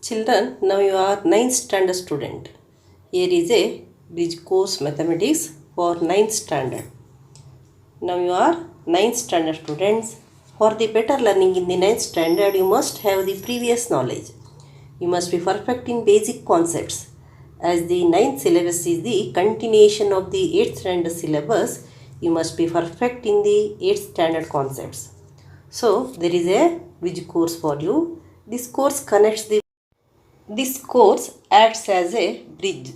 Children, now you are 9th standard student. Here is a bridge course mathematics for 9th standard. Now you are 9th standard students. For the better learning in the 9th standard, you must have the previous knowledge. You must be perfect in basic concepts. As the 9th syllabus is the continuation of the 8th standard syllabus, you must be perfect in the 8th standard concepts. So, there is a bridge course for you. This course acts as a bridge.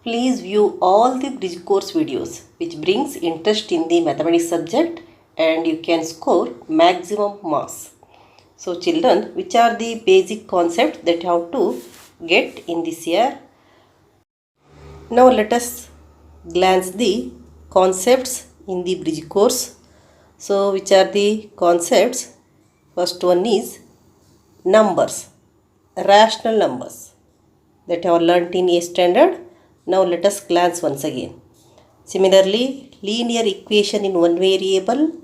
Please view all the bridge course videos, which brings interest in the mathematics subject, and you can score maximum marks. So children, which are the basic concepts that you have to get in this year? Now let us glance the concepts in the bridge course. So which are the concepts? First one is numbers, rational numbers that you have learnt in A standard. Now let us glance once again. Similarly, linear equation in one variable,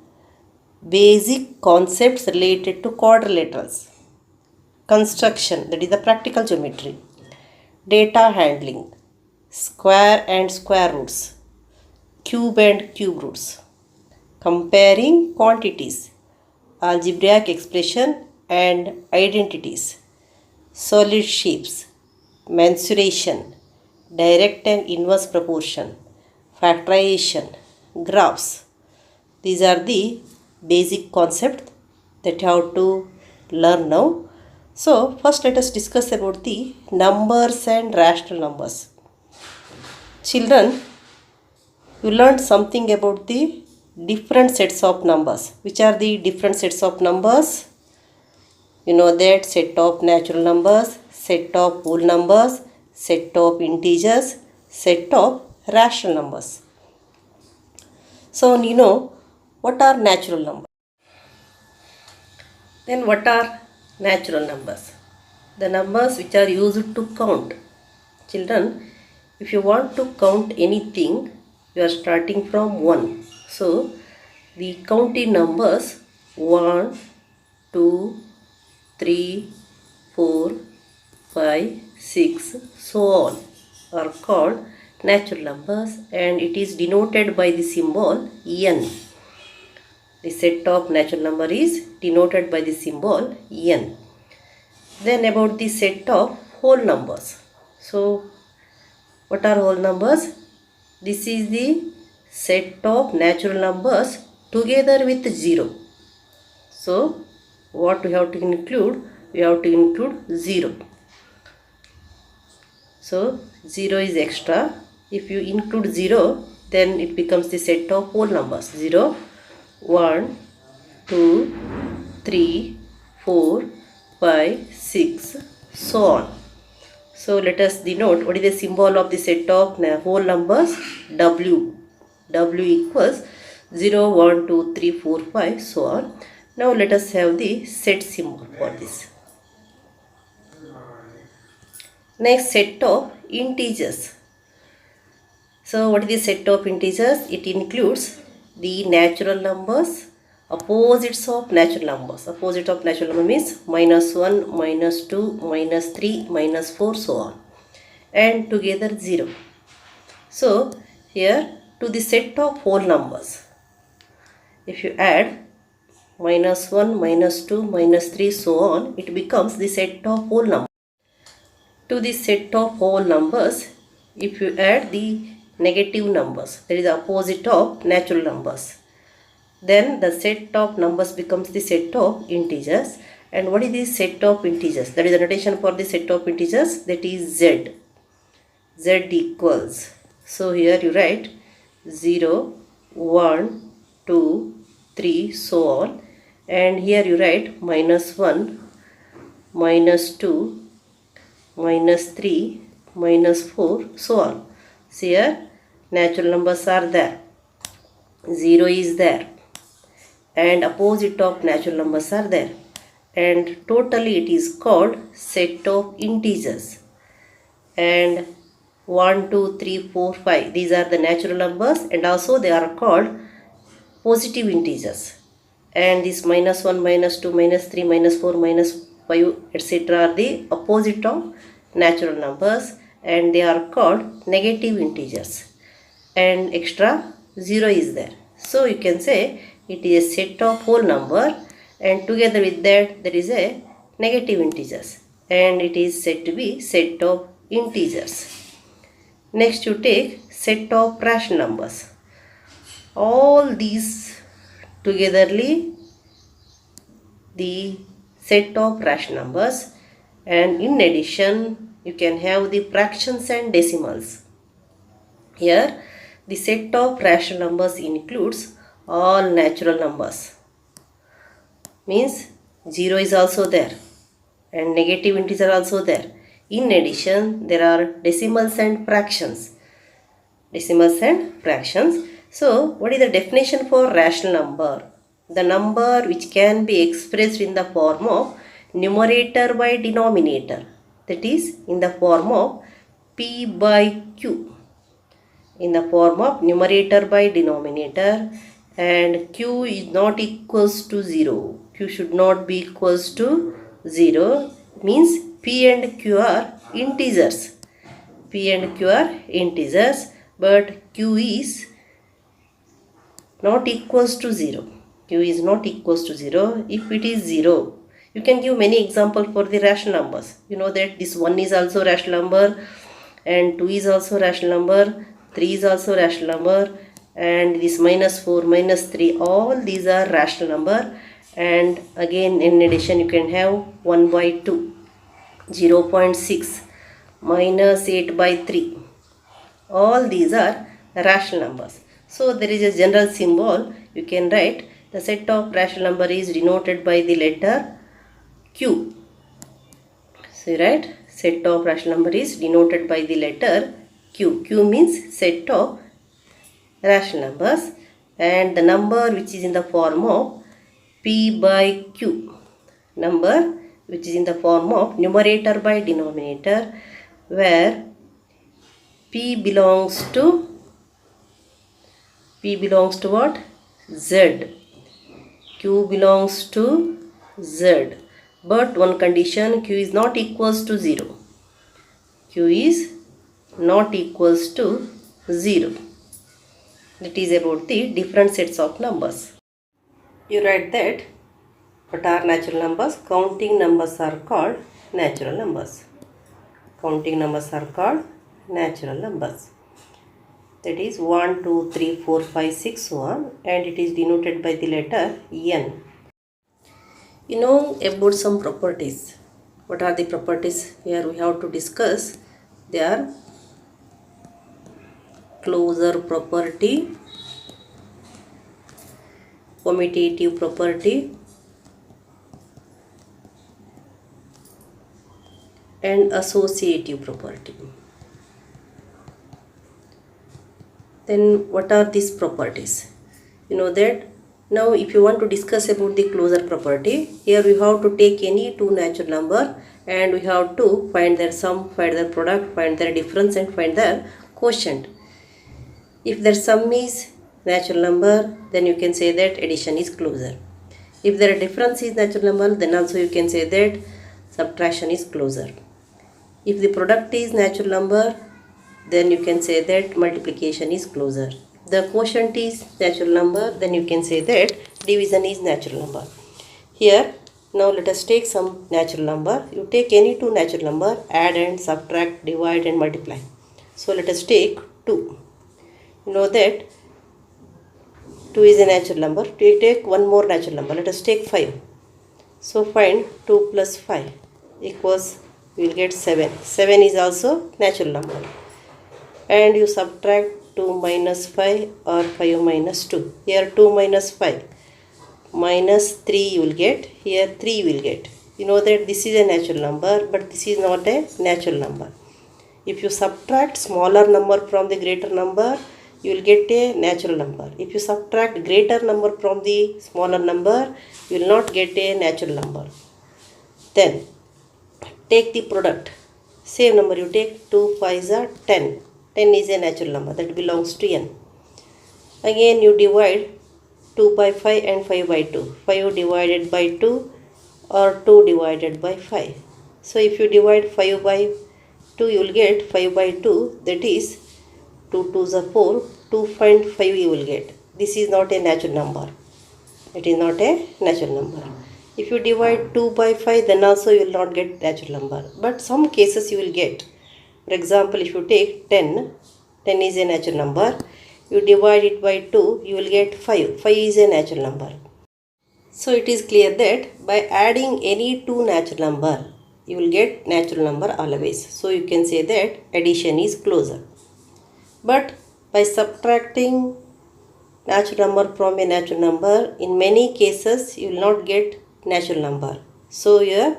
basic concepts related to quadrilaterals, construction, that is the practical geometry, data handling, square and square roots, cube and cube roots, comparing quantities, algebraic expression and identities, solid shapes, mensuration, direct and inverse proportion, factorization, graphs. These are the basic concepts that you have to learn now. So first let us discuss about the numbers and rational numbers. Children, you learned something about the different sets of numbers. Which are the different sets of numbers? You know that set of natural numbers, set of whole numbers, set of integers, set of rational numbers. So you know what are natural numbers. Then what are natural numbers? The numbers which are used to count. Children, if you want to count anything, you are starting from 1. So the counting numbers 1, 2, 3, 4, 5, 6, so on are called natural numbers, and it is denoted by the symbol n. The set of natural number is denoted by the symbol n. Then about the set of whole numbers. So what are whole numbers? This is the set of natural numbers together with 0. So what we have to include? We have to include 0. So 0 is extra. If you include 0, then it becomes the set of whole numbers. 0, 1, 2, 3, 4, 5, 6, so on. So let us denote what is the symbol of the set of whole numbers? W. W equals 0, 1, 2, 3, 4, 5, so on. Now let us have the set symbol for this. Next, set of integers. So what is the set of integers? It includes the natural numbers, opposites of natural numbers. Opposite of natural number means minus 1, minus 2, minus 3, minus 4, so on. And together 0. So here to the set of whole numbers, if you add minus 1, minus 2, minus 3, so on, it becomes the set of whole numbers. To the set of whole numbers, if you add the negative numbers, that is the opposite of natural numbers, then the set of numbers becomes the set of integers. And what is the set of integers? That is the notation for the set of integers, that is z. Z equals, so here you write 0, 1, 2, 3, so on, and here you write minus 1, minus 2, minus 3, minus 4, so on. So here natural numbers are there, 0 is there, and opposite of natural numbers are there, and totally it is called set of integers. And 1, 2, 3, 4, 5, these are the natural numbers, and also they are called positive integers. And this minus 1, minus 2, minus 3, minus 4, minus 5, etc. are the opposite of natural numbers and they are called negative integers. And extra 0 is there. So you can say it is a set of whole number and together with that there is a negative integers and it is said to be set of integers. Next you take set of rational numbers. All these togetherly the set of rational numbers, and in addition you can have the fractions and decimals. Here the set of rational numbers includes all natural numbers, means 0 is also there and negative integer also there. In addition there are decimals and fractions. So what is the definition for rational number? The number which can be expressed in the form of numerator by denominator, that is in the form of p by q, in the form of numerator by denominator, and q is not equals to 0. Q should not be equals to 0, means p and q are integers. But q is not equals to 0. Q is not equals to 0. If it is 0, you can give many examples for the rational numbers. You know that this 1 is also rational number and 2 is also rational number, 3 is also rational number, and this -4, -3, all these are rational number. And again in addition you can have 1 by 2, 0.6, -8/3. All these are rational numbers. So there is a general symbol. You can write the set of rational number is denoted by the letter Q. So you write set of rational number is denoted by the letter Q. Q means set of rational numbers, and the number which is in the form of P by Q, number which is in the form of numerator by denominator, where P belongs to what? Z. Q belongs to Z. But one condition, Q is not equals to 0. Q is not equals to 0. That is about the different sets of numbers. You write that what are natural numbers? Counting numbers are called natural numbers. Counting numbers are called natural numbers. That is 1, 2, 3, 4, 5, 6, so on, and it is denoted by the letter N. You know about some properties. What are the properties? Here we have to discuss. They are closure property, commutative property, and associative property. Then what are these properties? You know that now if you want to discuss about the closure property, here we have to take any two natural number and we have to find their sum, find their product, find their difference, and find their quotient. If their sum is natural number, then you can say that addition is closure. If their difference is natural number, then also you can say that subtraction is closure. If the product is natural number, then you can say that multiplication is closure. The quotient is natural number, then you can say that division is natural number. Here, now let us take some natural number. You take any two natural number, add and subtract, divide and multiply. So let us take 2. You know that 2 is a natural number. We take one more natural number. Let us take 5. So find 2 plus 5 equals, we will get 7. 7 is also natural number. And you subtract 2 minus 5 or 5 minus 2. Here 2 minus 5 minus 3 you will get. Here 3 you will get. You know that this is a natural number, but this is not a natural number. If you subtract smaller number from the greater number, you will get a natural number. If you subtract greater number from the smaller number, you will not get a natural number. Then take the product. Same number you take, 2 5s are 10. 10 is a natural number that belongs to n. Again you divide 2 by 5 and 5 by 2. 5 divided by 2 or 2 divided by 5. So if you divide 5 by 2, you will get 5 by 2, that is 2 2s are 4, 2.5 you will get. This is not a natural number. It is not a natural number. If you divide 2 by 5, then also you will not get natural number. But some cases you will get. For example, if you take 10, 10 is a natural number. You divide it by 2, you will get 5. 5 is a natural number. So it is clear that by adding any two natural number, you will get natural number always. So you can say that addition is closer. But by subtracting natural number from a natural number, in many cases you will not get natural number. So here,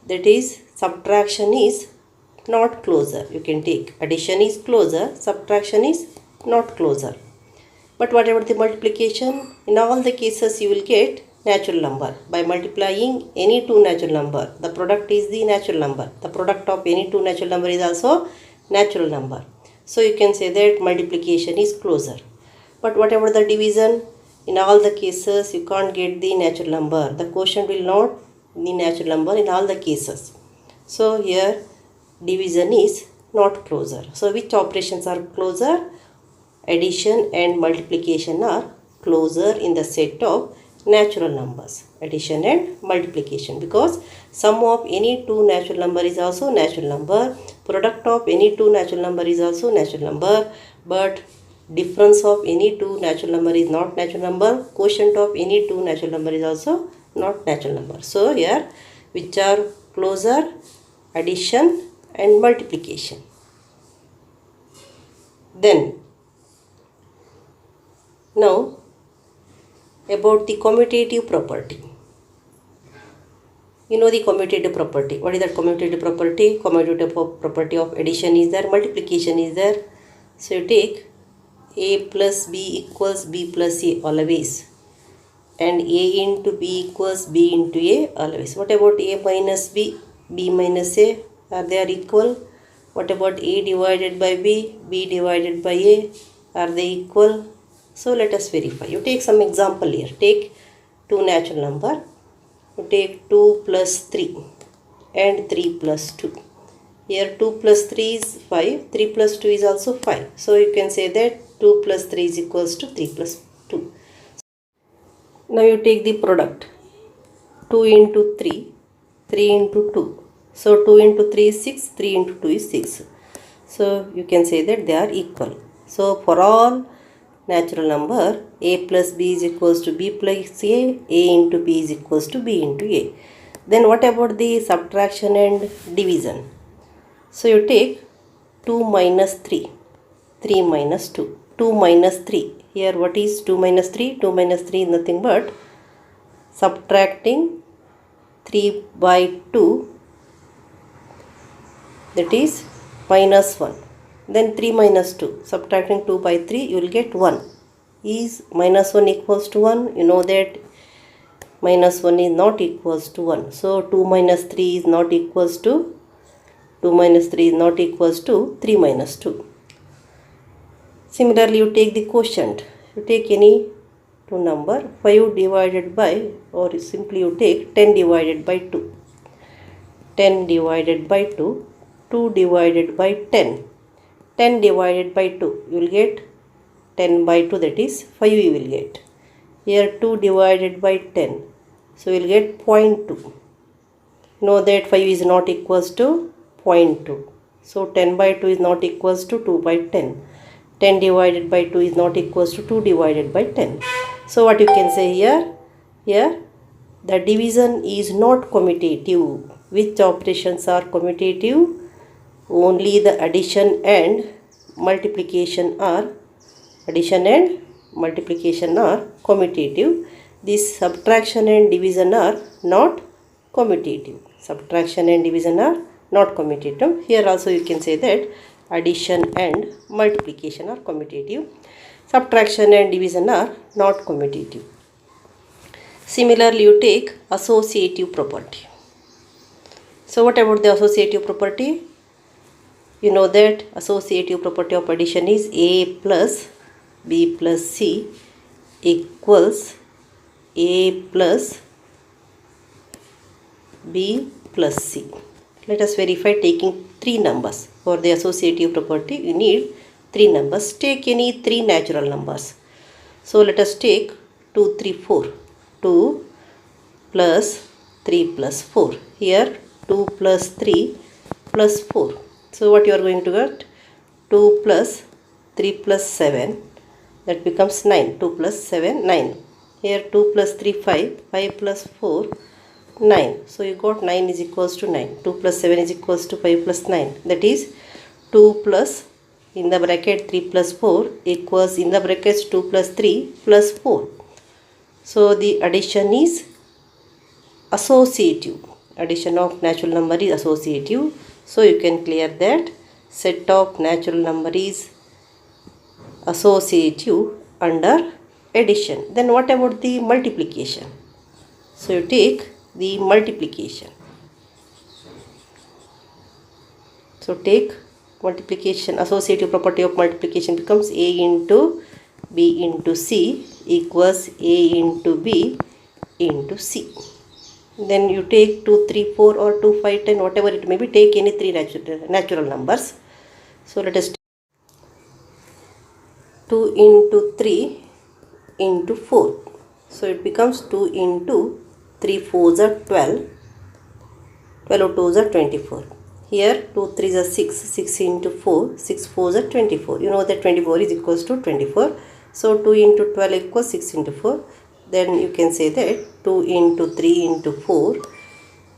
that is, subtraction is not closer. You can take addition is closer, subtraction is not closer. But what about the multiplication? In all the cases you will get natural number. By multiplying any two natural number, the product is the natural number. The product of any two natural number is also natural number. So you can say that multiplication is closer. But what about the division? In all the cases you can't get the natural number. The quotient will not be natural number in all the cases. So here division is not closer. So which operations are closer? Addition and multiplication are closer in the set of natural numbers. Addition and multiplication, because sum of any two natural number is also natural number. Product of any two natural number is also natural number. But difference of any two natural number is not natural number. Quotient of any two natural number is also not natural number. So here which are closer? Addition and multiplication. Then now about the commutative property. You know the commutative property. What is that commutative property? Commutative property of addition is there, multiplication is there. So you take a plus b equals b plus a always, and a into b equals b into a always. What about a minus b, b minus a? Are they equal? What about a divided by b, b divided by a? Are they equal? So let us verify. You take some example here. Take two natural number. You take 2 plus 3 and 3 plus 2. Here 2 plus 3 is 5. 3 plus 2 is also 5. So you can say that 2 plus 3 is equals to 3 plus 2. Now you take the product. 2 into 3, 3 into 2. So 2 into 3 is 6, 3 into 2 is 6. So you can say that they are equal. So for all natural number, a plus b is equals to b plus a into b is equals to b into a. Then what about the subtraction and division? So you take 2 minus 3, 3 minus 2, 2 minus 3. Here what is 2 minus 3? 2 minus 3 is nothing but subtracting 3 by 2, that is minus 1. Then 3 minus 2, subtracting 2 by 3, you will get 1. Is minus 1 equals to 1? You know that minus 1 is not equals to 1. So 2 minus 3 is not equals to 2 minus 3 is not equals to 3 minus 2. Similarly, you take the quotient. You take any two number, 5 divided by, or simply you take 10 divided by 2. 10 divided by 2, 2 divided by 10. 10 divided by 2, you will get 10 by 2, that is 5 you will get. Here 2 divided by 10, so you will get 0.2. Know that 5 is not equals to 0.2. So 10 by 2 is not equals to 2 by 10. 10 divided by 2 is not equals to 2 divided by 10. So what you can say here? Here the division is not commutative. Which operations are commutative? Only the addition and multiplication are commutative. This subtraction and division are not commutative. Subtraction and division are not commutative. Here also you can say that addition and multiplication are commutative. Subtraction and division are not commutative. Similarly, you take associative property. So what about the associative property? You know that associative property of addition is a plus b plus c equals a plus B plus C. Let us verify taking 3 numbers. For the associative property, you need 3 numbers. Take any 3 natural numbers. So let us take 2, 3, 4. 2 plus 3 plus 4. Here 2 plus 3 plus 4. So what you are going to get? 2 plus 3 plus 7. That becomes 9. 2 plus 7, 9. Here 2 plus 3, 5. 5 plus 4, 9. So you got 9 is equals to 9. 2 plus 7 is equals to 5 plus 9. That is 2 plus in the bracket 3 plus 4 equals in the brackets 2 plus 3 plus 4. So the addition is associative. Addition of natural number is associative. So you can clear that set of natural number is associative under addition. Then what about the multiplication? So you take the multiplication. So take multiplication. Associative property of multiplication becomes A into B into C equals A into B into C. Then you take 2, 3, 4 or 2, 5, 10, whatever it may be, take any 3 natural numbers. So let us take 2 into 3 into 4. So it becomes 2 into 3 4s are 12. 12 2s are 24. Here 2 3s are 6. 6 into 4. 6 4s are 24. You know that 24 is equals to 24. So 2 into 12 equals 6 into 4. Then you can say that 2 into 3 into 4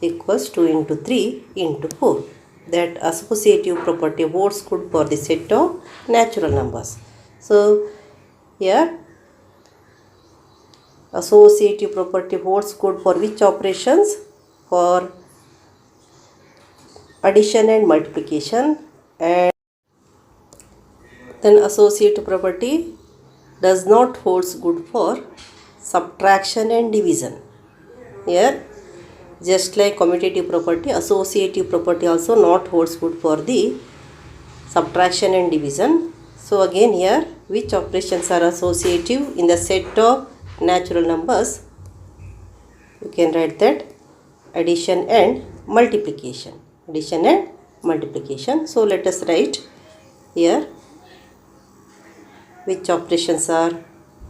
equals 2 into 3 into 4. That associative property holds good for the set of natural numbers. So here associative property holds good for which operations? For addition and multiplication. And then associative property does not holds good for subtraction and division. Here just like commutative property, associative property also not holds good for the subtraction and division. So again here which operations are associative in the set of natural numbers? You can write that addition and multiplication. Addition and multiplication. So let us write here which operations are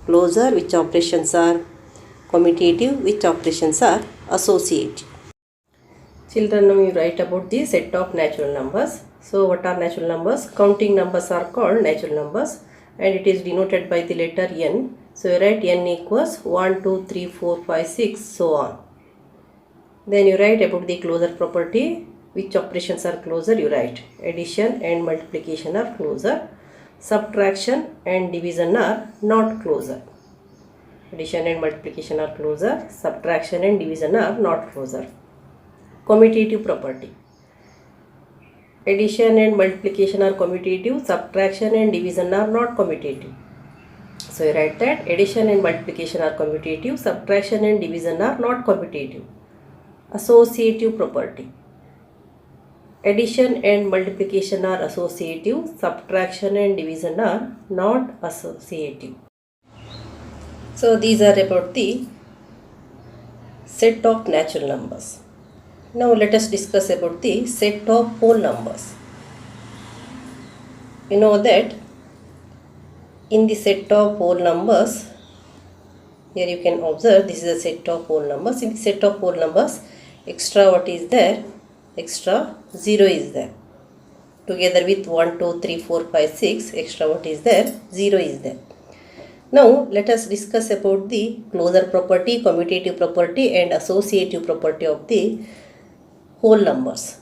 closure, which operations are commutative, which operations are associative. Children, now you write about the set of natural numbers. So what are natural numbers? Counting numbers are called natural numbers and it is denoted by the letter n. So you write n equals 1, 2, 3, 4, 5, 6, so on. Then you write about the closure property. Which operations are closure? You write addition and multiplication are closure. Subtraction and division are not closure. Addition and multiplication are closure. Subtraction and division are not closure. Commutative property. Addition and multiplication are commutative. Subtraction and division are not commutative. So you write that addition and multiplication are commutative. Subtraction and division are not commutative. Associative property. Addition and multiplication are associative, subtraction and division are not associative. So these are about the set of natural numbers. Now let us discuss about the set of whole numbers. You know that in the set of whole numbers, here you can observe this is a set of whole numbers. In the set of whole numbers, extra what is there? Extra 0 is there. Together with 1, 2, 3, 4, 5, 6, extra what is there? 0 is there. Now let us discuss about the closure property, commutative property and associative property of the whole numbers.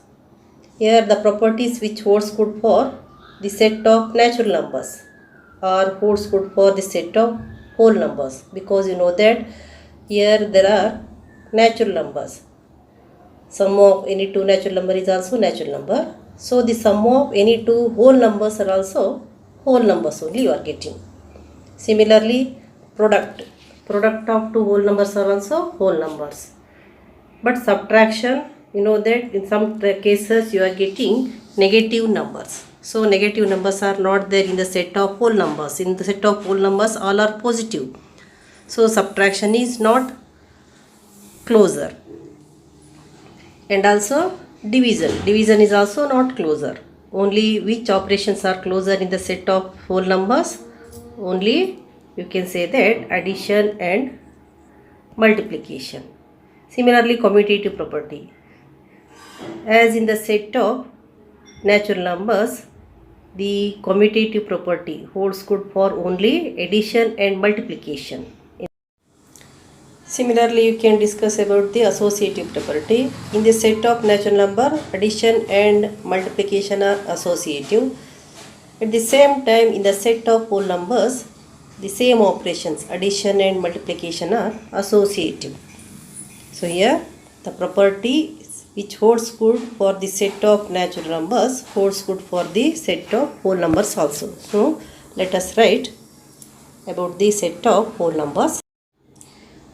Here the properties which holds good for the set of natural numbers or holds good for the set of whole numbers, because you know that here there are natural numbers. Sum of any two natural number is also natural number. So the sum of any two whole numbers are also whole numbers only you are getting. Similarly, product of two whole numbers are also whole numbers. But subtraction, you know that in some cases you are getting negative numbers. So negative numbers are not there in the set of whole numbers. In the set of whole numbers all are positive. So subtraction is not closure. And also division. Division is also not closure. Only which operations are closure in the set of whole numbers? Only you can say that addition and multiplication. Similarly, commutative property. As in the set of natural numbers, the commutative property holds good for only addition and multiplication. Similarly, you can discuss about the associative property. In the set of natural number, addition and multiplication are associative. At the same time, in the set of whole numbers, the same operations, addition and multiplication, are associative. So here, the property which holds good for the set of natural numbers holds good for the set of whole numbers also. So let us write about the set of whole numbers.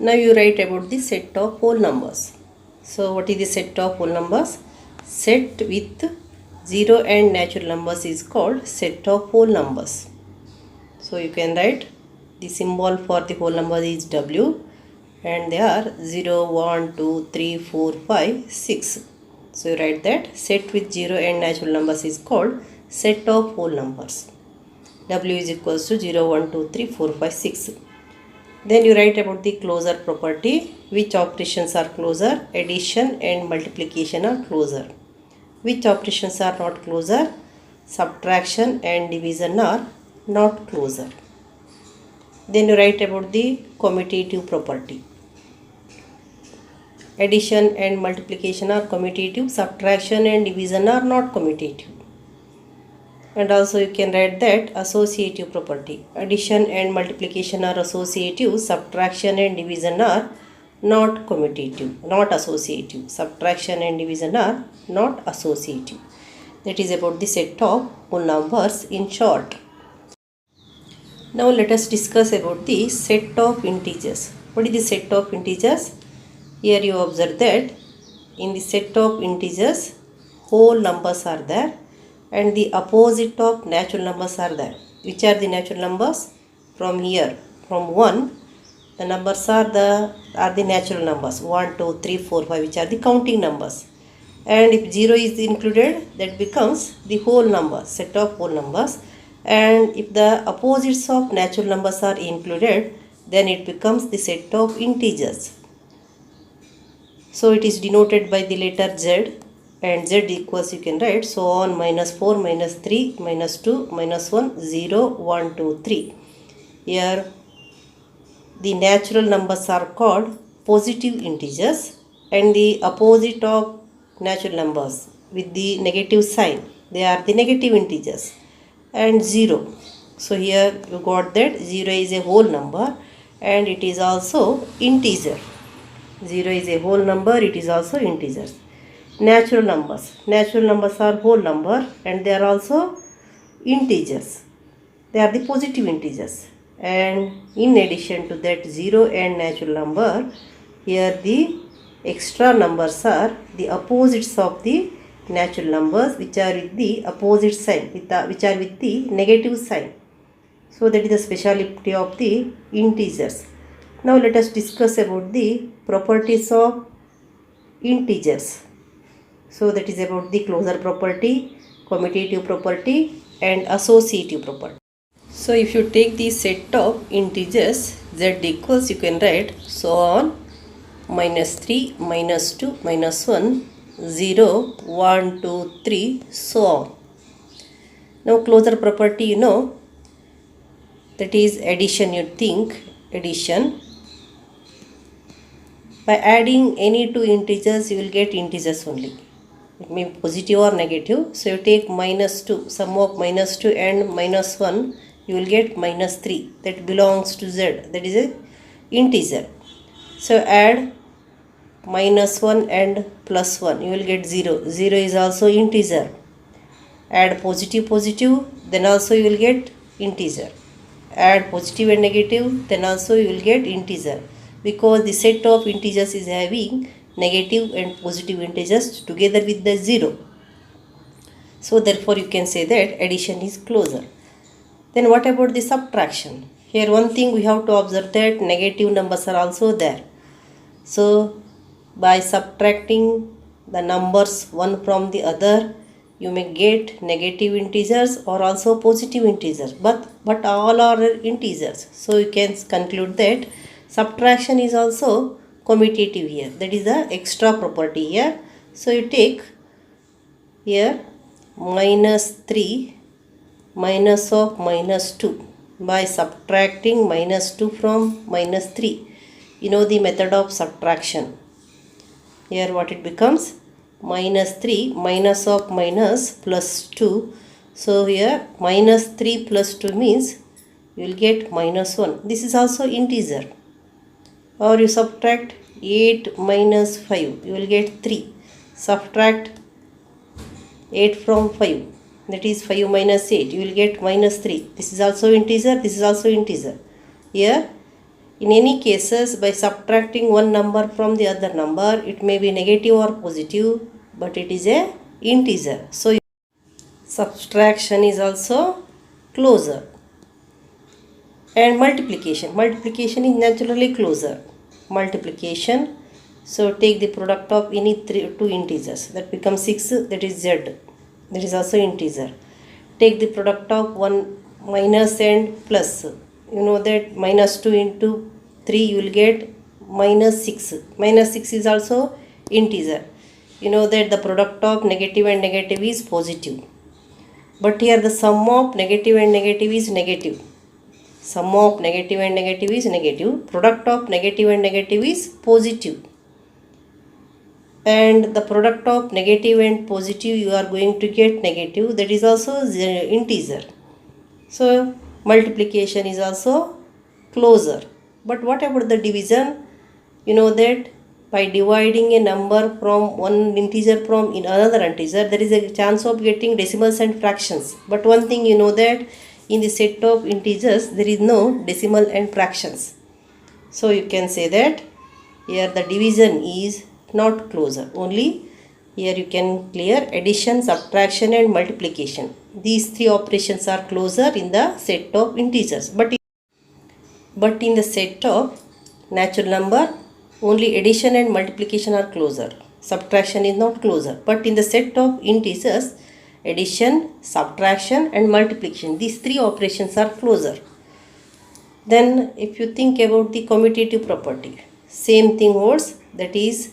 Now you write about the set of whole numbers. So what is the set of whole numbers? Set with 0 and natural numbers is called set of whole numbers. So you can write the symbol for the whole number is W, and they are 0, 1, 2, 3, 4, 5, 6. So you write that set with 0 and natural numbers is called set of whole numbers. W is equals to 0, 1, 2, 3, 4, 5, 6. Then you write about the closure property. Which operations are closure? Addition and multiplication are closure. Which operations are not closure? Subtraction and division are not closure. Then you write about the commutative property. Addition and multiplication are commutative. Subtraction and division are not commutative. And also you can write that associative property. Addition and multiplication are associative. Subtraction and division are not commutative, not associative. Subtraction and division are not associative. That is about the set of whole numbers in short. Now let us discuss about the set of integers. What is the set of integers? Here you observe that in the set of integers, whole numbers are there and the opposite of natural numbers are there. Which are the natural numbers? From here, from 1, the numbers are the natural numbers 1, 2, 3, 4, 5, which are the counting numbers. And if 0 is included, that becomes the whole number, set of whole numbers. And if the opposites of natural numbers are included, then it becomes the set of integers. So it is denoted by the letter Z, and Z equals, you can write so on, minus 4, minus 3, minus 2, minus 1, 0, 1, 2, 3. Here the natural numbers are called positive integers, and the opposite of natural numbers with the negative sign, they are the negative integers. And 0. So here you got that 0 is a whole number and it is also integer. 0 is a whole number, it is also integers. Natural numbers. Natural numbers are whole number and they are also integers. They are the positive integers. And in addition to that 0 and natural number, here the extra numbers are the opposites of the natural numbers, which are with the opposite sign, which are with the negative sign. So that is the speciality of the integers. Now let us discuss about the properties of integers. So that is about the closure property, commutative property and associative property. So if you take the set of integers z equals, you can write so on, minus 3, minus 2, minus 1, 0, 1, 2, 3, so on. Now closure property, you know, that is addition. You think addition. By adding any two integers, you will get integers only. It may be positive or negative. So you take minus 2, sum of minus 2 and minus 1, you will get minus 3. That belongs to z. That is a integer. So add minus 1 and plus 1, you will get 0. 0 is also integer. Add positive, then also you will get integer. Add positive and negative, then also you will get integer. Because the set of integers is having negative and positive integers together with the 0. So therefore you can say that addition is closure. Then what about the subtraction? Here one thing we have to observe, that negative numbers are also there. So by subtracting the numbers one from the other, you may get negative integers or also positive integers, but all are integers. So you can conclude that subtraction is also commutative here. That is the extra property here. So you take here minus 3 minus of minus 2 by subtracting minus 2 from minus 3. You know the method of subtraction. Here what it becomes? Minus 3 minus of minus plus 2. So here minus 3 plus 2 means you will get minus 1. This is also integer. Or you subtract 8 minus 5, you will get 3. Subtract 8 from 5, that is 5 minus 8, you will get minus 3. This is also integer, this is also integer. Here in any cases, by subtracting one number from the other number, it may be negative or positive, but it is a integer. So subtraction is also closer. And multiplication is naturally closer. Multiplication, so take the product of any two integers, that becomes 6, that is z, that is also integer. Take the product of 1 minus and plus, you know that minus 2 into 3 you will get minus 6. Minus 6 is also integer. You know that the product of negative and negative is positive. But here the sum of negative and negative is negative. Sum of negative and negative is negative. Product of negative and negative is positive. And the product of negative and positive you are going to get negative. That is also integer. So multiplication is also closer. But what about the division? You know that by dividing a number from one integer from another integer, there is a chance of getting decimals and fractions. But one thing you know that in the set of integers there is no decimal and fractions. So you can say that here the division is not closer. Only here you can clear addition, subtraction and multiplication. These three operations are closer in the set of integers. But in the set of natural number, only addition and multiplication are closer. Subtraction is not closer. But in the set of integers, addition, subtraction and multiplication, these three operations are closer. Then if you think about the commutative property, same thing holds, that is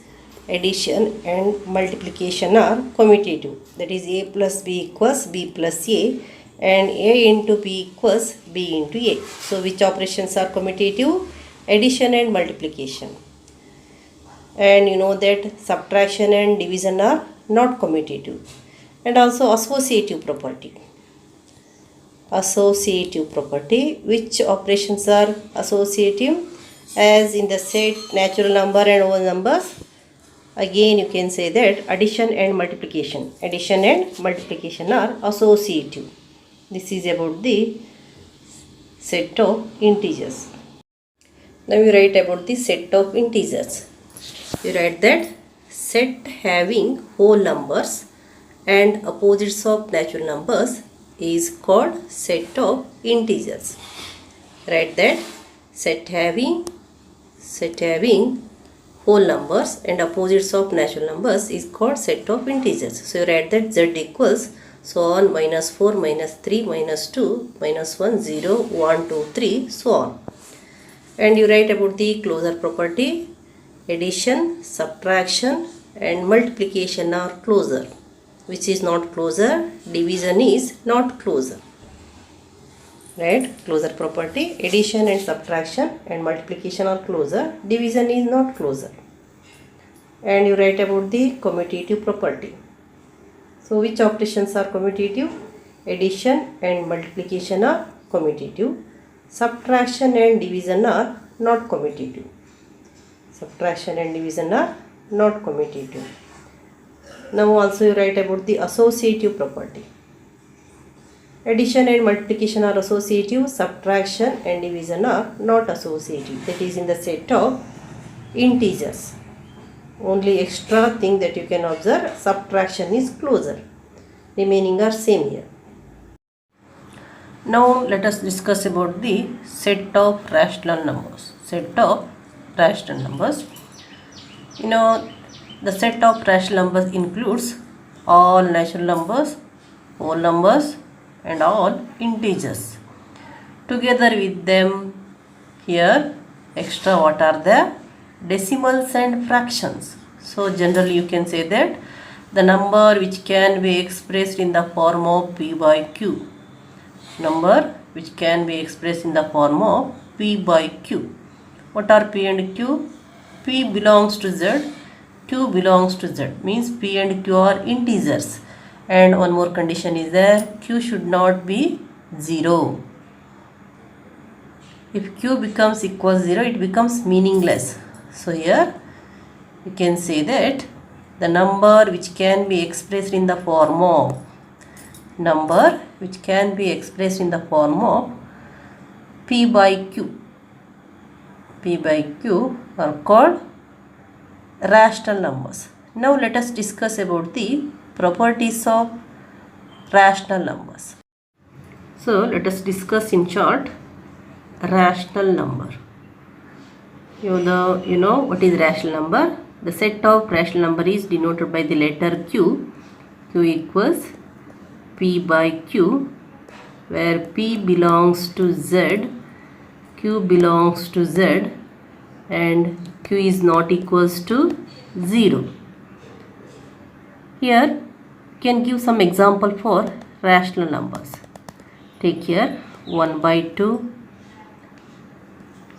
addition and multiplication are commutative. That is a plus b equals b plus a and a into b equals b into a. So which operations are commutative? Addition and multiplication. And you know that subtraction and division are not commutative. And also associative property. Associative property, which operations are associative? As in the set natural number and whole numbers, again you can say that addition and multiplication. Addition and multiplication are associative. This is about the set of integers. Now you write about the set of integers. You write that set having whole numbers and opposites of natural numbers is called set of integers. Write that set having whole numbers and opposites of natural numbers is called set of integers. So you write that z equals so on minus 4, minus 3, minus 2, minus 1, 0, 1, 2, 3, so on. And you write about the closure property. Addition, subtraction and multiplication are closure. Which is not closure? Division is not closure. Right? Closure property. Addition and subtraction and multiplication are closure. Division is not closure. And you write about the commutative property. So which operations are commutative? Addition and multiplication are commutative. Subtraction and division are not commutative. Subtraction and division are not commutative. Now also you write about the associative property. Addition and multiplication are associative. Subtraction and division are not associative. That is in the set of integers. Only extra thing that you can observe, subtraction is closer. Remaining are same here. Now let us discuss about the set of rational numbers. Set of rational numbers. You know The set of rational numbers includes all natural numbers, whole numbers and all integers. Together with them, here extra what are the decimals and fractions. So generally you can say that the number which can be expressed in the form of p by q. Number which can be expressed in the form of p by q. What are p and q? P belongs to z, q belongs to z. Means p and q are integers. And one more condition is there, q should not be 0. If q becomes equals 0, it becomes meaningless. So here you can say that the number which can be expressed in the form of p by q are called rational numbers. Now let us discuss about the properties of rational numbers. So let us discuss in short rational number. You know what is rational number? The set of rational number is denoted by the letter q. Q equals p by q, where p belongs to z, q belongs to z, and q is not equals to 0. Here you can give some example for rational numbers. Take here 1 by 2.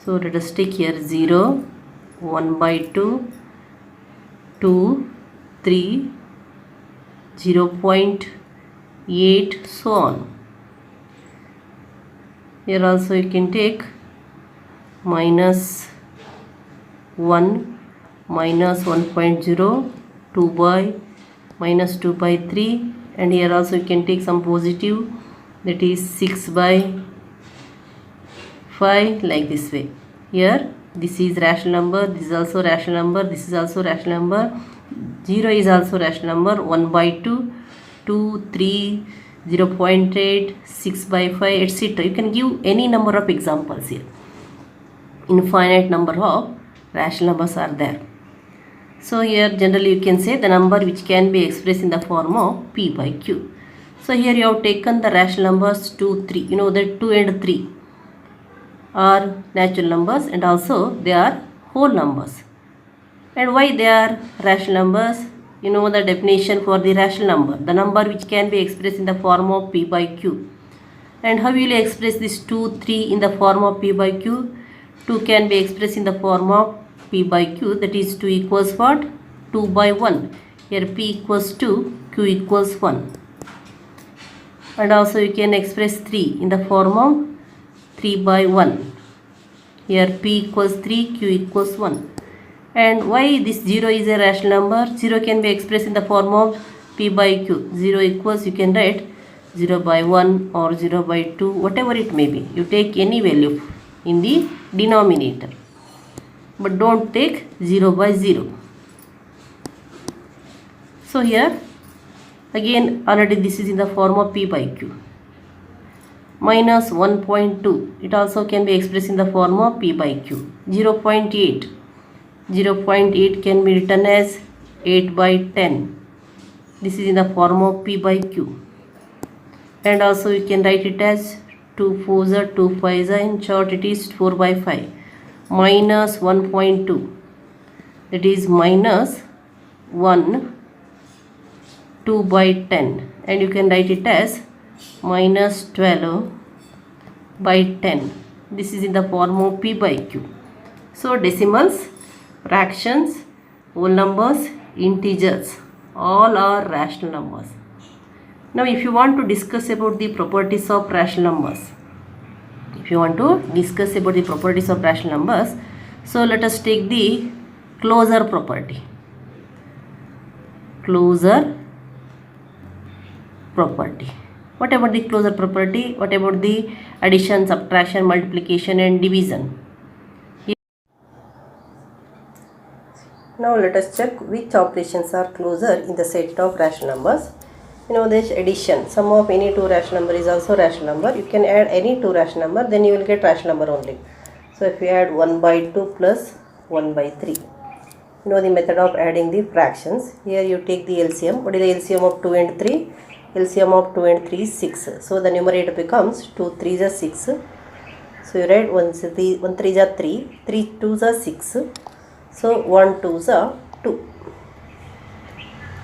So let us take here 0, 1 by 2, 2, 3, 0.8, so on. Here also you can take minus 1, minus 1.0, 2 by, minus 2 by 3, and here also you can take some positive, that is 6 by 5, like this way. Here this is rational number, this is also rational number, this is also rational number, 0 is also rational number, 1 by 2, 2, 3, 0.8, 6 by 5, etc. You can give any number of examples here. Infinite number of rational numbers are there. So here generally you can say the number which can be expressed in the form of p by q. So here you have taken the rational numbers 2, 3. You know that 2 and 3 are natural numbers and also they are whole numbers. And why they are rational numbers? You know the definition for the rational number, the number which can be expressed in the form of p by q. And how will you express this 2, 3 in the form of p by q? 2 can be expressed in the form of p by q, that is 2 equals what? 2 by 1. Here p equals 2, q equals 1. And also you can express 3 in the form of 3 by 1. Here p equals 3, q equals 1. And why this 0 is a rational number? 0 can be expressed in the form of p by q. 0 equals, you can write 0 by 1 or 0 by 2, whatever it may be. You take any value in the denominator, but don't take 0 by 0. So here again already this is in the form of p by q. Minus 1.2, it also can be expressed in the form of p by q. 0.8 can be written as 8 by 10. This is in the form of p by q. And also you can write it as 2 4s are 2 5s are, in short it is 4 by 5. Minus 1.2, that is minus 1, 2 by 10, and you can write it as minus 12 by 10. This is in the form of p by q. So decimals, fractions, whole numbers, integers, all are rational numbers. Now if you want to discuss about the properties of rational numbers, so let us take the closure property. What about the closure property? What about the addition, subtraction, multiplication and division? Now let us check which operations are closure in the set of rational numbers. You know this addition, sum of any two rational number is also rational number. You can add any two rational number, then you will get rational number only. So if you add 1 by 2 plus 1 by 3, You know the method of adding the fractions. Here you take the LCM. What is the LCM of 2 and 3? LCM of 2 and 3 is 6. So the numerator becomes 2 3s are 6. So you write 1 3s are 3, 3 2s are 6. So 1 2s are 2.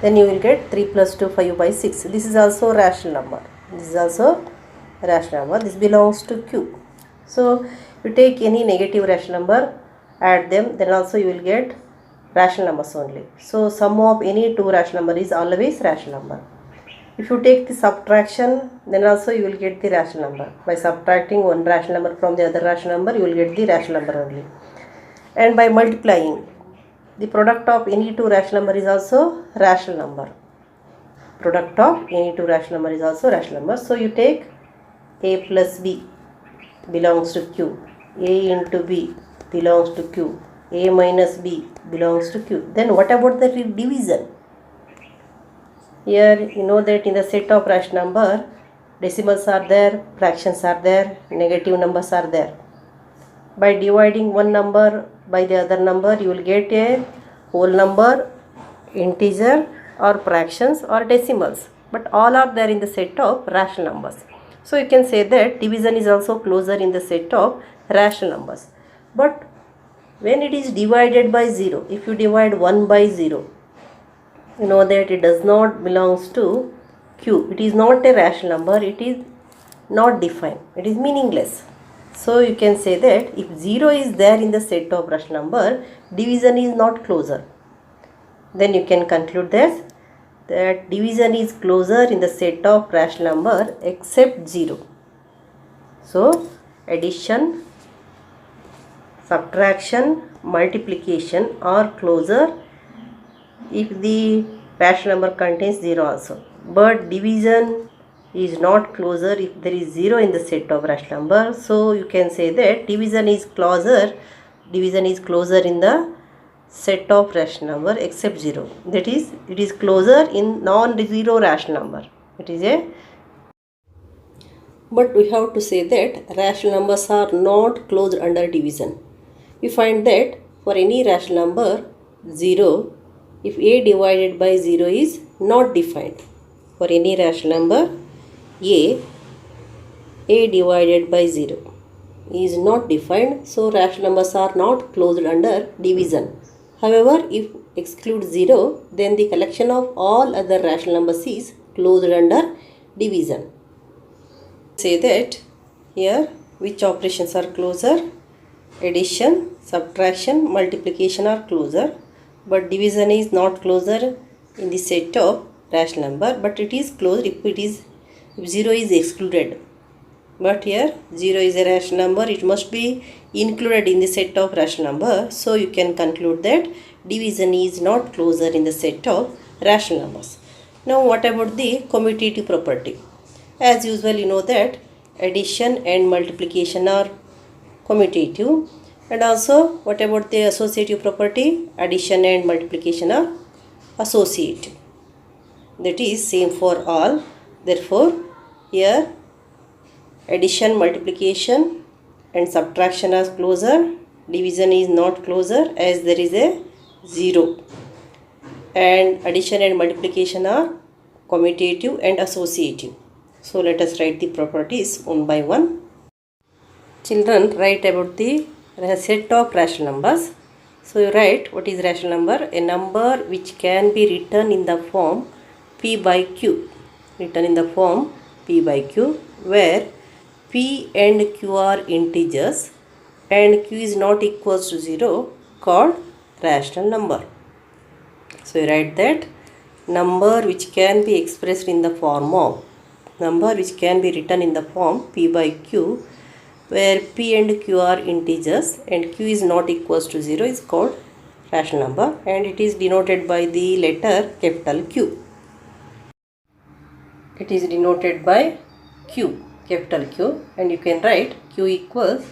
Then you will get 3 plus 2 5 by 6. This is also a rational number. This is also a rational number. This belongs to Q. So you take any negative rational number, add them, then also you will get rational numbers only. So sum of any two rational number is always rational number. If you take the subtraction, then also you will get the rational number. By subtracting one rational number from the other rational number, you will get the rational number only. And by multiplying, the product of any two rational number is also rational number. Product of any two rational number is also rational number. So you take A plus B belongs to Q. A into B belongs to Q. A minus B belongs to Q. Then what about the division? Here you know that in the set of rational number, decimals are there, fractions are there, negative numbers are there. By dividing one number by the other number, you will get a whole number, integer or fractions or decimals. But all are there in the set of rational numbers. So you can say that division is also closer in the set of rational numbers. But when it is divided by 0, if you divide 1 by 0, you know that it does not belongs to Q. It is not a rational number. It is not defined. It is meaningless. So you can say that if 0 is there in the set of rational number, division is not closer. Then you can conclude that division is closer in the set of rational number except 0. So addition, subtraction, multiplication are closer if the rational number contains 0 also. But division is not closer if there is 0 in the set of rational number. So you can say that division is closer in the set of rational number except 0. That is, it is closer in non-zero rational number. It is a. But we have to say that rational numbers are not closed under division. We find that for any rational number 0, if A divided by 0 is not defined. For any rational number A divided by 0 is not defined, so rational numbers are not closed under division. However, if exclude 0, then the collection of all other rational numbers is closed under division. Say that here which operations are closer? Addition, subtraction, multiplication are closer, but division is not closer in the set of rational number, but it is closed if 0 is excluded. But here 0 is a rational number, it must be included in the set of rational number. So you can conclude that division is not closer in the set of rational numbers. Now what about the commutative property? As usual, you know that addition and multiplication are commutative. And also what about the associative property? Addition and multiplication are associative. That is same for all. Therefore here addition, multiplication and subtraction are closer. Division is not closer as there is a 0. And addition and multiplication are commutative and associative. So let us write the properties one by one. Children, write about the set of rational numbers. So you write what is rational number? A number which can be written in the form P by Q. Written in the form P by Q, where P and Q are integers and Q is not equals to 0, called rational number. So you write that number which can be expressed in the form of, number which can be written in the form P by Q, where P and Q are integers and Q is not equals to 0 is called rational number, and it is denoted by the letter capital Q. It is denoted by Q, capital Q, and you can write Q equals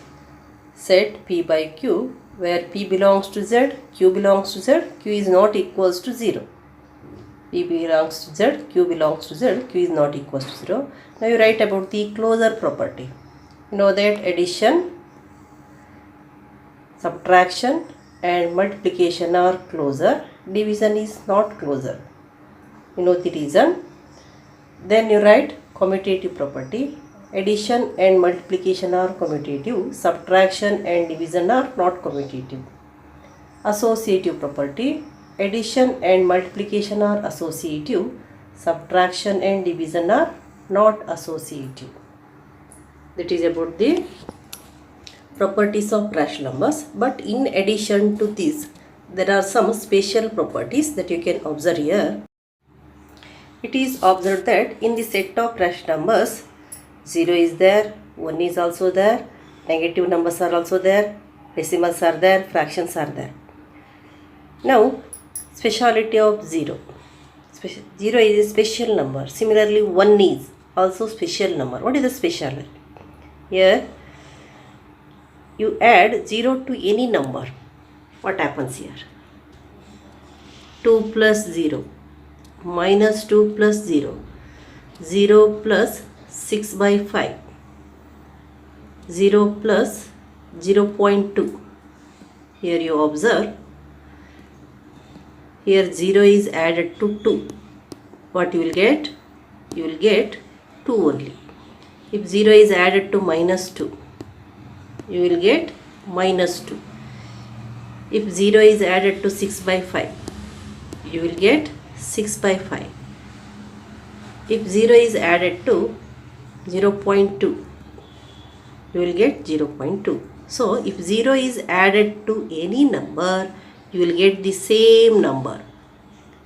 set P by Q, where P belongs to Z, Q belongs to Z, Q is not equals to 0. P belongs to Z, Q belongs to Z, Q is not equals to 0. Now you write about the closure property. You know that addition, subtraction, and multiplication are closer, division is not closer. You know the reason. Then you write commutative property. Addition and multiplication are commutative, subtraction and division are not commutative. Associative property. Addition and multiplication are associative, subtraction and division are not associative. That is about the properties of rational numbers. But in addition to this, there are some special properties that you can observe here. It is observed that in the set of rational numbers, 0 is there, 1 is also there, negative numbers are also there, decimals are there, fractions are there. Now, speciality of 0. 0 is a special number. Similarly, 1 is also special number. What is the speciality? Here, you add 0 to any number. What happens here? 2 plus 0, minus 2 plus 0, 0 plus 6 by 5, 0 plus 0.2. Here you observe, here 0 is added to 2. What you will get? You will get 2 only. If 0 is added to minus 2, you will get minus 2. If 0 is added to 6 by 5, you will get 6 by 5. If 0 is added to 0.2, you will get 0.2. So, if 0 is added to any number, you will get the same number.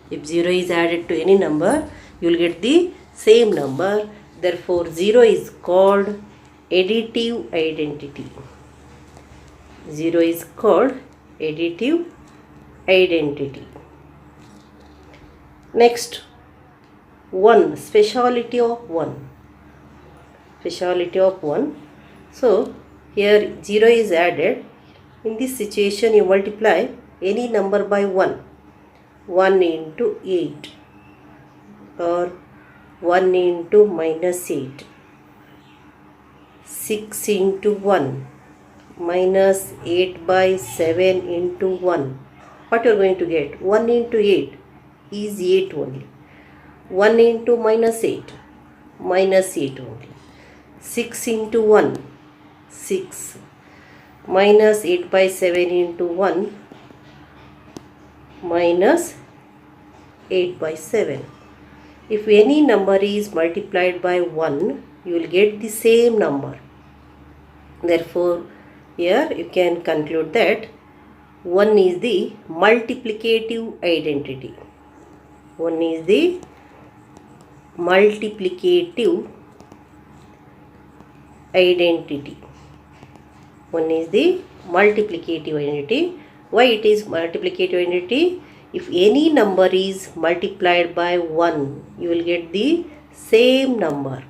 If 0 is added to any number, you will get the same number. Therefore, 0 is called additive identity. 0 is called additive identity. Next, 1. Speciality of 1. Speciality of 1. So, here 0 is added. In this situation, you multiply any number by 1. 1 into 8 or 1 into minus 8. 6 into 1 minus 8 by 7 into 1. What you are going to get? 1 into 8 is 8 only. 1 into minus 8, minus 8 only. 6 into 1, 6. Minus 8 by 7 into 1, minus 8 by 7. If any number is multiplied by 1, you will get the same number. Therefore, here you can conclude that 1 is the multiplicative identity. 1 is the multiplicative identity. 1 is the multiplicative identity. Why it is multiplicative identity? If any number is multiplied by 1, you will get the same number.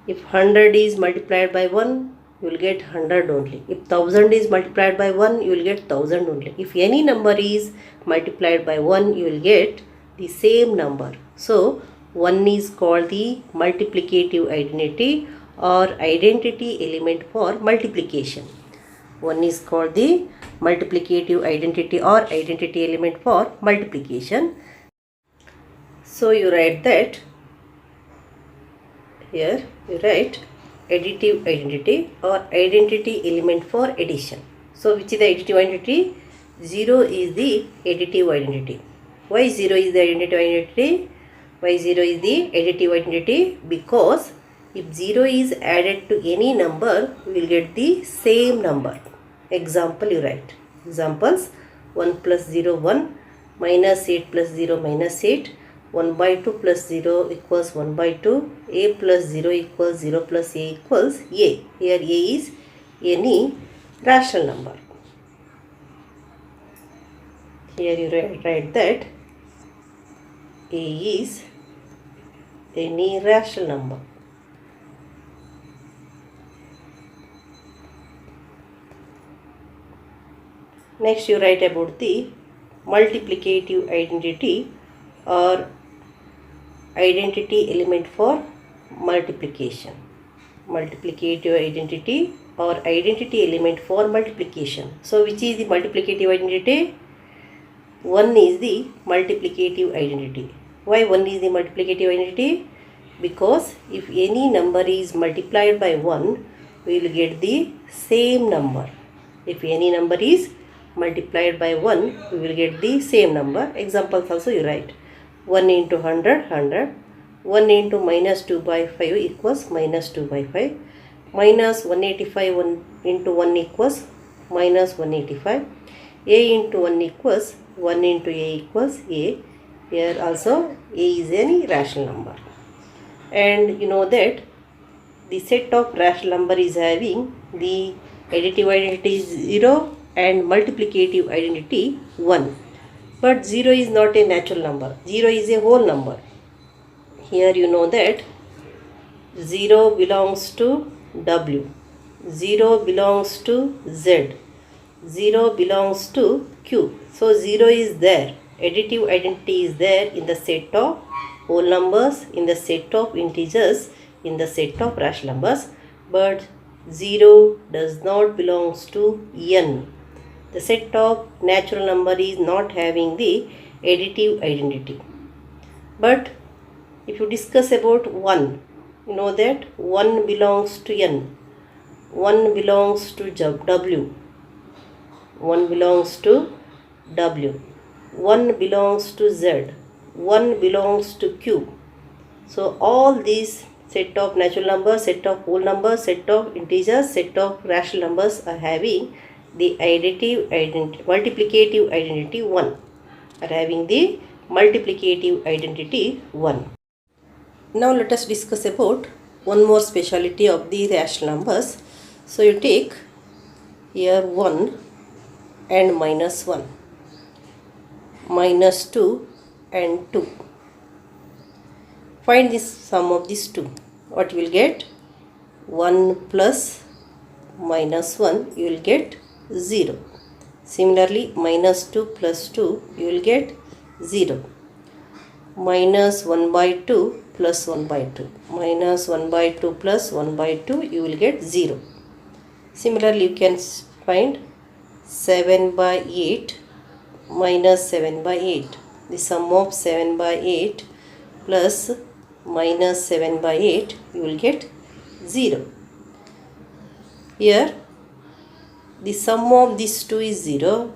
If 100 is multiplied by 1, you will get 100 only. If 1000 is multiplied by 1, you will get 1000 only. If any number is multiplied by 1, you will get the same number. So, 1 is called the multiplicative identity or identity element for multiplication. 1 is called the multiplicative identity or identity element for multiplication. So, you write that here you write additive identity or identity element for addition. So, which is the additive identity? 0 is the additive identity. Why 0 is the additive identity? Why 0 is the additive identity? Because if 0 is added to any number, we will get the same number. Example you write. Examples 1 plus 0 1, minus 8 plus 0 minus 8, 1 by 2 plus 0 equals 1 by 2, a plus 0 equals 0 plus a equals a. Here a is any rational number. Here you write that a is any rational number. Next you write about the multiplicative identity or identity element for multiplication. Multiplicative identity or identity element for multiplication. So which is the multiplicative identity? 1 is the multiplicative identity. Why 1 is the multiplicative identity? Because if any number is multiplied by 1, we will get the same number. If any number is multiplied by 1, we will get the same number. Examples also you write. 1 into 100, 100. 1 into minus 2 by 5 equals minus 2 by 5. Minus 185 1 into 1 equals minus 185. A into 1 equals 1 into A equals A. Here also A is any rational number. And you know that the set of rational number is having the additive identity 0 and multiplicative identity 1. But 0 is not a natural number. 0 is a whole number. Here you know that 0 belongs to W, 0 belongs to Z, 0 belongs to Q. So 0 is there. Additive identity is there in the set of whole numbers, in the set of integers, in the set of rational numbers. But 0 does not belongs to N. The set of natural number is not having the additive identity. But if you discuss about 1, you know that 1 belongs to N, 1 belongs to W, 1 belongs to W, 1 belongs to Z, 1 belongs to Q. So all these set of natural numbers, set of whole numbers, set of integers, set of rational numbers are having the additive identity, multiplicative identity 1, are having the multiplicative identity 1. Now let us discuss about one more speciality of the rational numbers. So you take here 1 and minus 1, minus 2 and 2. Find this sum of these two. What you will get? 1 plus minus 1, you will get 0. Similarly, minus 2 plus 2, you will get 0. Minus 1 by 2 plus 1 by 2. Minus 1 by 2 plus 1 by 2, you will get 0. Similarly, you can find 7 by 8 minus 7 by 8. The sum of 7 by 8 plus minus 7 by 8, you will get 0. Here, the sum of these two is 0.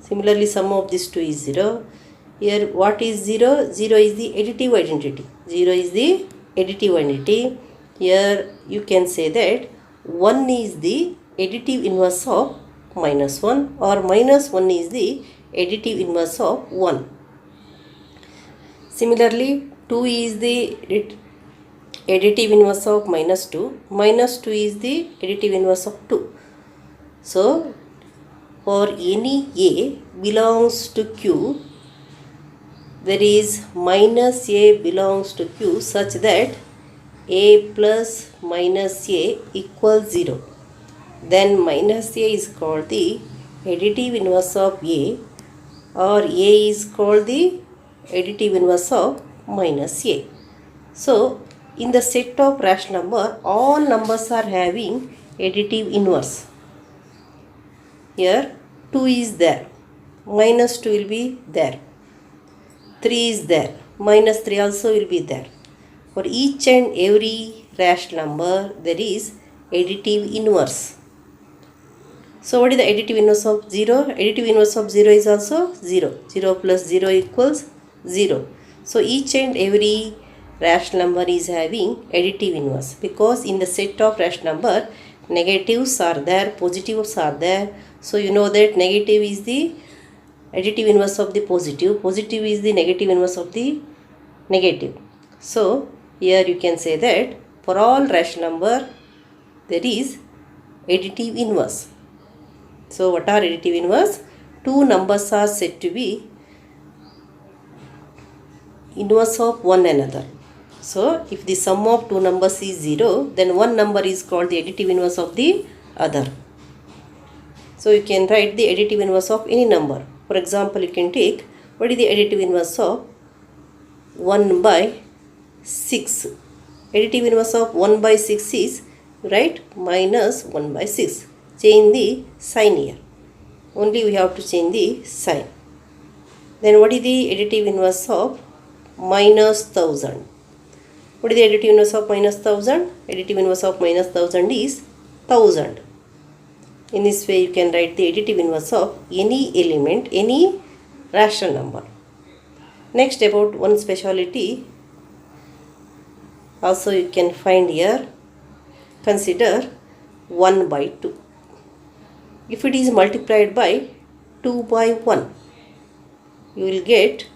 Similarly, sum of these two is 0. Here, what is 0? 0 is the additive identity. 0 is the additive identity. Here, you can say that 1 is the additive inverse of minus 1, or minus 1 is the additive inverse of 1. Similarly, 2 is the additive inverse of minus 2. Minus 2 is the additive inverse of 2. So, for any A belongs to Q, there is minus A belongs to Q such that A plus minus A equals 0. Then minus A is called the additive inverse of A, or A is called the additive inverse of minus A. So, in the set of rational number, all numbers are having additive inverse. Here 2 is there, minus 2 will be there, 3 is there, minus 3 also will be there. For each and every rational number, there is additive inverse. So what is the additive inverse of 0? Additive inverse of 0 is also 0. 0 plus 0 equals 0. So each and every rational number is having additive inverse, because in the set of rational number, negatives are there, positives are there. So you know that negative is the additive inverse of the positive, positive is the negative inverse of the negative. So here you can say that for all rational number, there is additive inverse. So what are additive inverse? Two numbers are said to be inverse of one another. So if the sum of two numbers is 0, then one number is called the additive inverse of the other. So you can write the additive inverse of any number. For example, you can take, what is the additive inverse of 1 by 6? Additive inverse of 1 by 6 is write minus 1 by 6. Change the sign here. Only we have to change the sign. Then what is the additive inverse of minus 1000? What is the additive inverse of minus 1000? Additive inverse of minus 1000 is 1000. In this way you can write the additive inverse of any element, any rational number. Next, about one speciality also you can find here. Consider 1 by 2. If it is multiplied by 2 by 1, you will get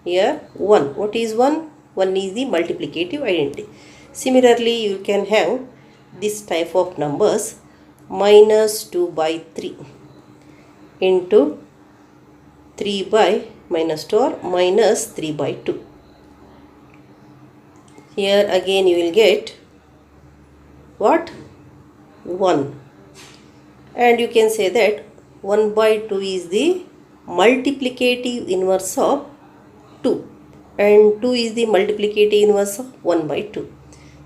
here 1. What is 1? 1 is the multiplicative identity. Similarly, you can have this type of numbers minus 2 by 3 into 3 by minus 2 or minus 3 by 2. Here again you will get what? 1. And you can say that 1 by 2 is the multiplicative inverse of 2 and 2 is the multiplicative inverse of 1 by 2.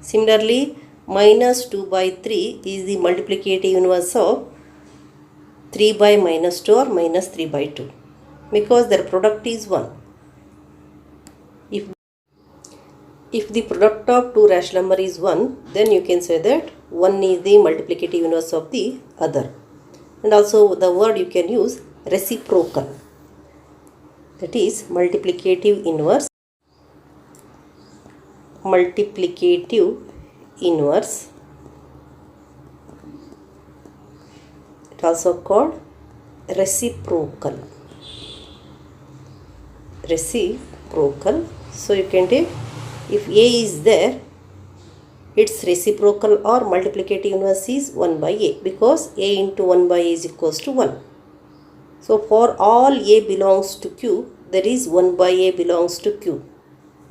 Similarly, minus 2 by 3 is the multiplicative inverse of 3 by minus 2 or minus 3 by 2 because their product is 1. If the product of two rational number is 1, then you can say that 1 is the multiplicative inverse of the other. And also the word you can use reciprocal. That is multiplicative inverse. Multiplicative inverse. It also called reciprocal. Reciprocal. So you can take, if A is there, its reciprocal or multiplicative inverse is 1 by A because A into 1 by A is equals to 1. So for all A belongs to Q, there is 1 by A belongs to Q.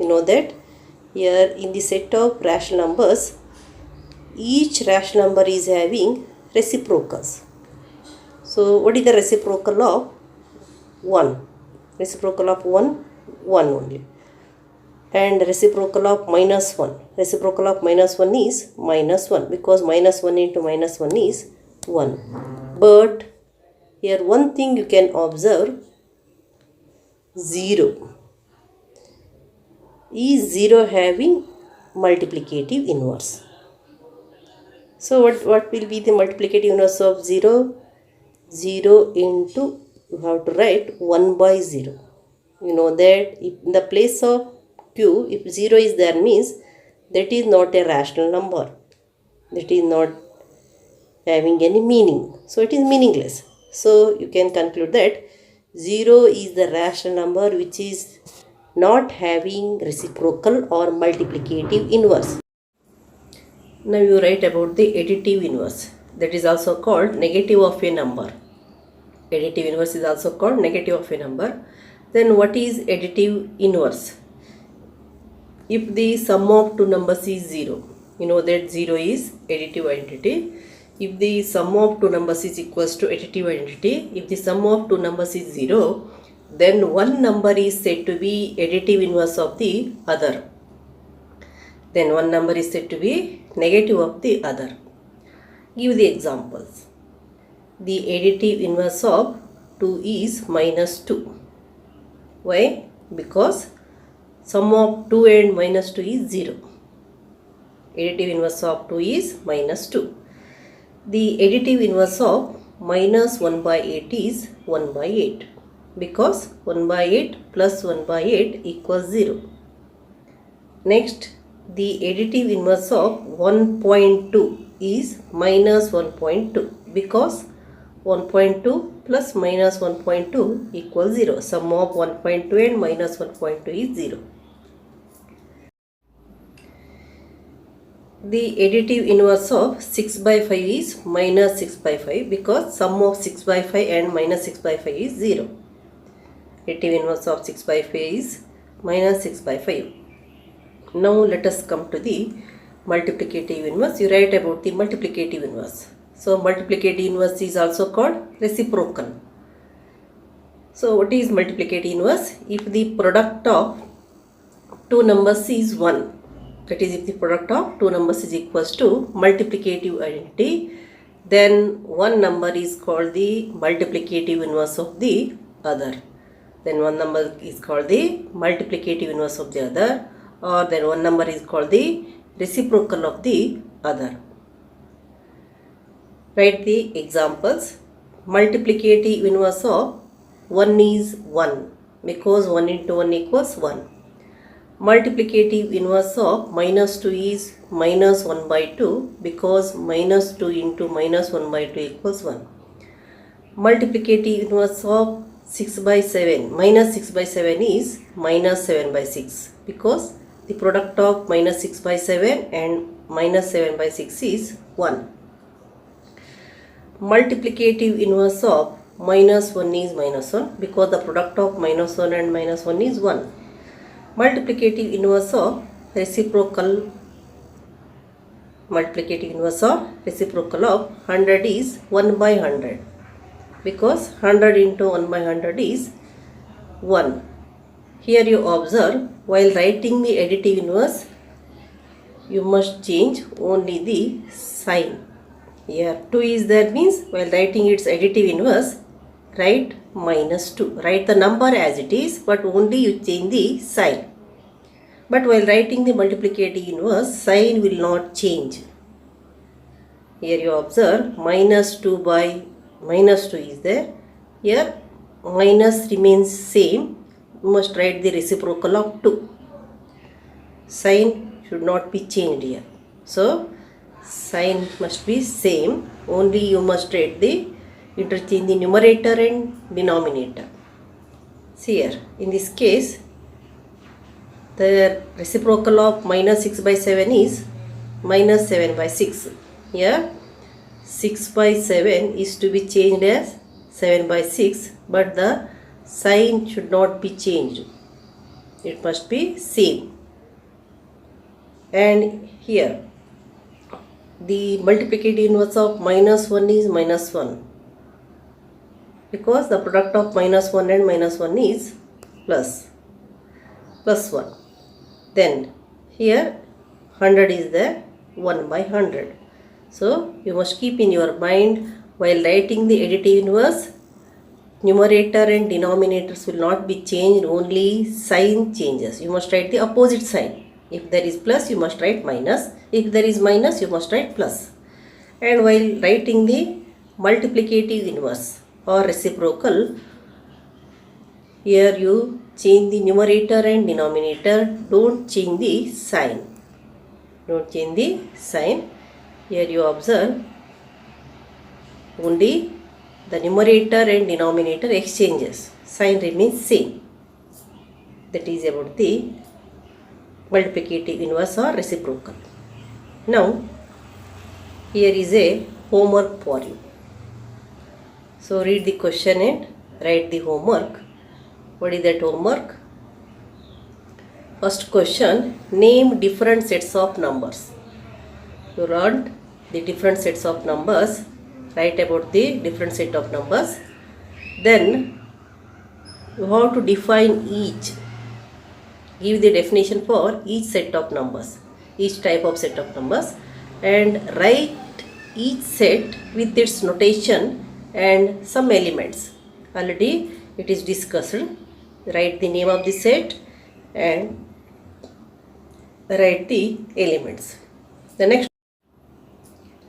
You know that here in the set of rational numbers, each rational number is having reciprocals. So what is the reciprocal of 1? Reciprocal of 1, 1 only. And reciprocal of minus 1. Reciprocal of minus 1 is minus 1 because minus 1 into minus 1 is 1. But here one thing you can observe, 0. Is 0 having multiplicative inverse? So what will be the multiplicative inverse of 0? 0 into, you have to write 1 by 0. You know that if in the place of Q, if 0 is there means that is not a rational number. That is not having any meaning. So it is meaningless. So you can conclude that 0 is the rational number which is not having reciprocal or multiplicative inverse. Now you write about the additive inverse. That is also called negative of a number. Additive inverse is also called negative of a number. Then what is additive inverse? If the sum of two numbers is 0, you know that 0 is additive identity. If the sum of two numbers is equals to additive identity, if the sum of two numbers is 0, then one number is said to be additive inverse of the other. Then one number is said to be negative of the other. Give the examples. The additive inverse of 2 is minus 2. Why? Because sum of 2 and minus 2 is 0. Additive inverse of 2 is minus 2. The additive inverse of minus 1 by 8 is 1 by 8 because 1 by 8 plus 1 by 8 equals 0. Next, the additive inverse of 1.2 is minus 1.2 because 1.2 plus minus 1.2 equals 0. Sum of 1.2 and minus 1.2 is 0. The additive inverse of 6 by 5 is minus 6 by 5 because sum of 6 by 5 and minus 6 by 5 is 0. Additive inverse of 6 by 5 is minus 6 by 5. Now let us come to the multiplicative inverse. You write about the multiplicative inverse. So multiplicative inverse is also called reciprocal. So what is multiplicative inverse? If the product of two numbers is 1, that is if the product of two numbers is equals to multiplicative identity, then one number is called the multiplicative inverse of the other. Then one number is called the multiplicative inverse of the other, or then one number is called the reciprocal of the other. Write the examples. Multiplicative inverse of 1 is 1 because 1 into 1 equals 1. Multiplicative inverse of minus 2 is minus 1 by 2 because minus 2 into minus 1 by 2 equals 1. Multiplicative inverse of 6 by 7, minus 6 by 7 is minus 7 by 6 because the product of minus 6 by 7 and minus 7 by 6 is 1. Multiplicative inverse of minus 1 is minus 1 because the product of minus 1 and minus 1 is 1. Multiplicative inverse of reciprocal of 100 is 1 by 100 because 100 into 1 by 100 is 1. Here you observe, while writing the additive inverse, you must change only the sign. Here 2 is there means while writing its additive inverse, write minus 2. Write the number as it is, but only you change the sign. But while writing the multiplicative inverse, sign will not change. Here you observe minus 2 by minus 2 is there. Here minus remains same. You must write the reciprocal of 2. Sign should not be changed here. So sign must be same. Only you must write the interchange the numerator and denominator. See here, in this case, the reciprocal of minus 6 by 7 is minus 7 by 6. Here 6 by 7 is to be changed as 7 by 6, but the sign should not be changed. It must be same. And here the multiplicative inverse of minus 1 is minus 1 because the product of minus 1 and minus 1 is plus 1. Then here 100 is there, 1 by 100. So you must keep in your mind while writing the additive inverse, numerator and denominators will not be changed, only sign changes. You must write the opposite sign. If there is plus, you must write minus. If there is minus, you must write plus. And while writing the multiplicative inverse or reciprocal, here you change the numerator and denominator. Don't change the sign. Don't change the sign. Here you observe only the numerator and denominator exchanges. Sign remains same. That is about the multiplicative inverse or reciprocal. Now here is a homework for you. So read the question and write the homework. What is that homework? First question, name different sets of numbers. You learned the different sets of numbers. Write about the different set of numbers. Then you have to define each. Give the definition for each set of numbers, each type of set of numbers, and write each set with its notation and some elements. Already it is discussed. Write the name of the set and write the elements. The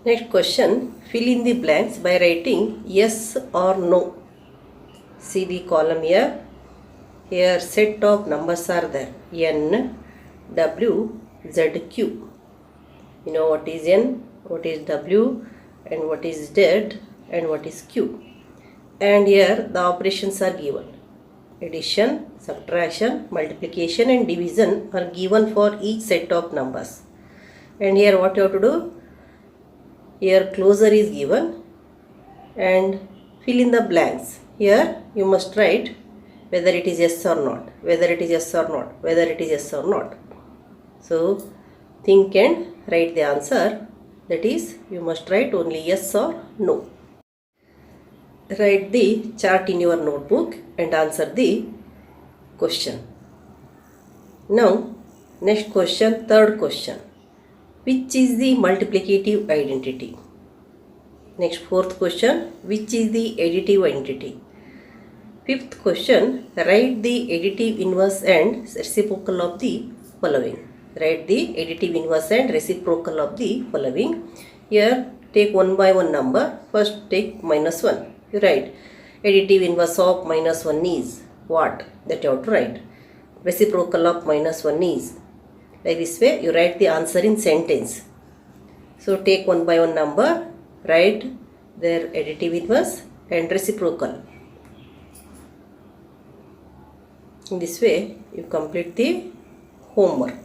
next question, fill in the blanks by writing yes or no. See the column here. Here set of numbers are there, n, w, z, q. You know what is n, what is w, and what is z, and what is q. And here the operations are given. Addition, subtraction, multiplication and division are given for each set of numbers. And here what you have to do? Here closure is given and fill in the blanks. Here you must write whether it is yes or not, whether it is yes or not, whether it is yes or not. So think and write the answer. That is, you must write only yes or no. Write the chart in your notebook and answer the question. Now Next question, third question. Which is the multiplicative identity? Next, fourth question, which is the additive identity? Fifth question, write the additive inverse and reciprocal of the following. Write the additive inverse and reciprocal of the following. Here, take one by one number. First, take -1. You write additive inverse of -1 is what? That you have to write. Reciprocal of -1 is. Like this way, you write the answer in sentence. So, take one by one number. Write their additive inverse and reciprocal. In this way, you complete the homework.